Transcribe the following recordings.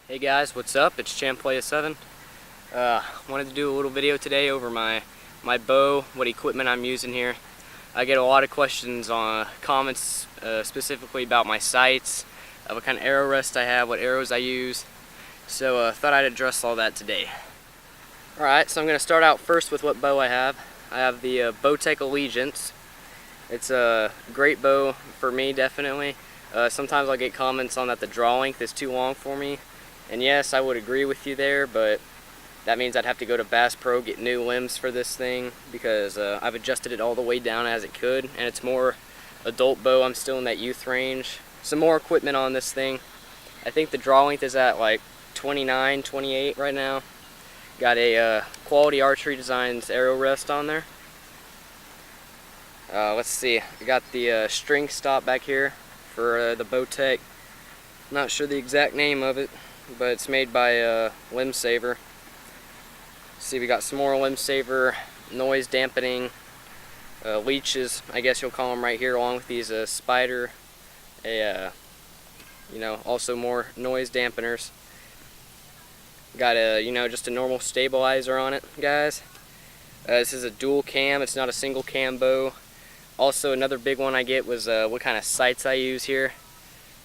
Hey guys, what's up? It's ChampPlaya7. Wanted to do a little video today over my bow, what equipment I'm using here. I get a lot of questions on comments specifically about my sights, what kind of arrow rest I have, what arrows I use. So thought I'd address all that today. Alright, so I'm going to start out first with what bow I have. I have the Bowtech Allegiance. It's a great bow for me, definitely. Sometimes I'll get comments on that the draw length is too long for me. And yes, I would agree with you there, but that means I'd have to go to Bass Pro, get new limbs for this thing, because I've adjusted it all the way down as it could, and it's more adult bow. I'm still in that youth range. Some more equipment on this thing. I think the draw length is at like 29, 28 right now. Got a Quality Archery Designs arrow rest on there. Let's see, I got the string stop back here for the Bowtech. Not sure the exact name of it, but it's made by Limb Saver. See, we got some more Limb Saver noise dampening leeches, I guess you'll call them, right here, along with these Spider, also more noise dampeners. Got a, just a normal stabilizer on it, guys. This is a dual cam, it's not a single cam bow. Also, another big one I get was what kind of sights I use here.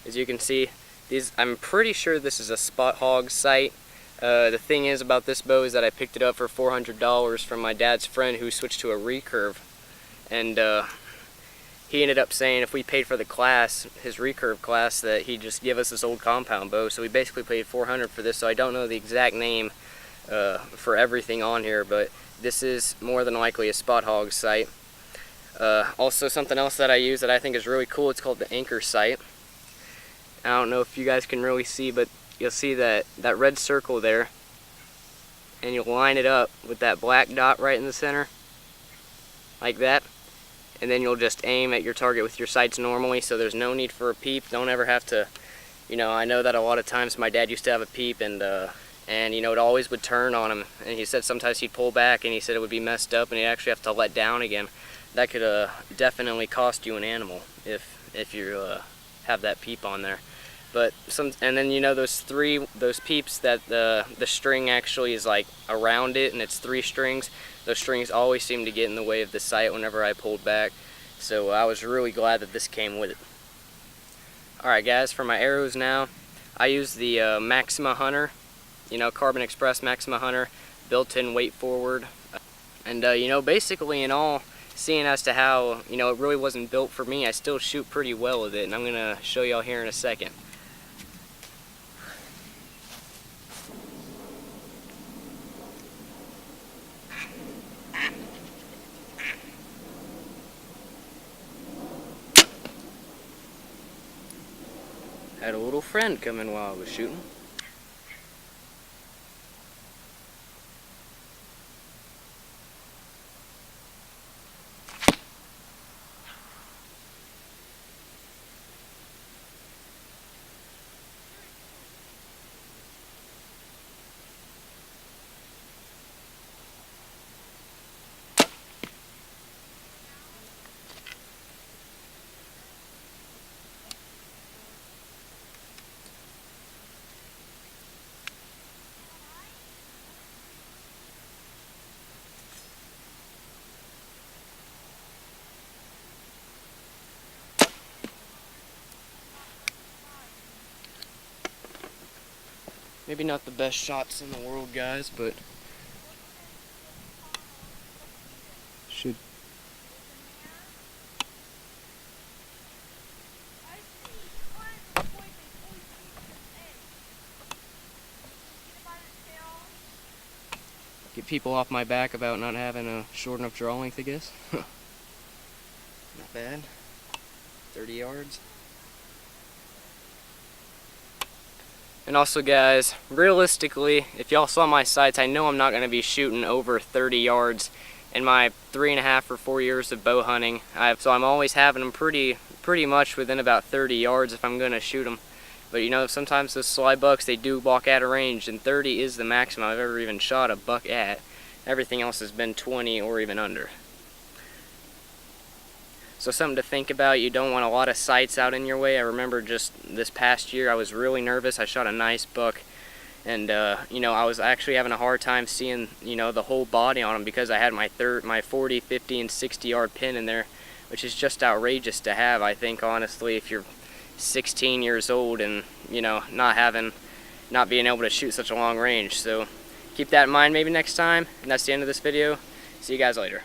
As you can see, I'm pretty sure this is a Spot Hogg sight. The thing is about this bow is that I picked it up for $400 from my dad's friend who switched to a recurve. And he ended up saying if we paid for the class, his recurve class, that he'd just give us this old compound bow. So we basically paid $400 for this, so I don't know the exact name for everything on here, but this is more than likely a Spot Hogg sight. Also, something else that I use that I think is really cool, it's called the Anchor sight. I don't know if you guys can really see, but you'll see that red circle there, and you'll line it up with that black dot right in the center, like that, and then you'll just aim at your target with your sights normally, so there's no need for a peep. Don't ever have to, I know that a lot of times my dad used to have a peep, and it always would turn on him, and he said sometimes he'd pull back, and he said it would be messed up, and he'd actually have to let down again. That could definitely cost you an animal if you have that peep on there. But and then those peeps that the string actually is like around it, and it's 3 strings. Those strings always seem to get in the way of the sight whenever I pulled back. So I was really glad that this came with it. Alright guys, for my arrows now, I use the Maxima Hunter, Carbon Express Maxima Hunter, built-in weight forward. And basically in all, seeing as to how it really wasn't built for me, I still shoot pretty well with it, and I'm gonna show y'all here in a second. Had a little friend come in while I was shooting. Maybe not the best shots in the world, guys, but should. Get people off my back about not having a short enough draw length, I guess. Not bad. 30 yards. And also guys, realistically, if y'all saw my sights, I know I'm not going to be shooting over 30 yards in my 3.5 or 4 years of bow hunting. So I'm always having them pretty much within about 30 yards if I'm going to shoot them. But sometimes those sly bucks, they do walk out of range, and 30 is the maximum I've ever even shot a buck at. Everything else has been 20 or even under. So something to think about, you don't want a lot of sights out in your way. I remember just this past year I was really nervous. I shot a nice buck And you know, I was actually having a hard time seeing, you know, the whole body on them because I had my 40, 50, and 60 yard pin in there, which is just outrageous to have, I think, honestly, if you're 16 years old and, you know, not being able to shoot such a long range. So keep that in mind maybe next time. And that's the end of this video. See you guys later.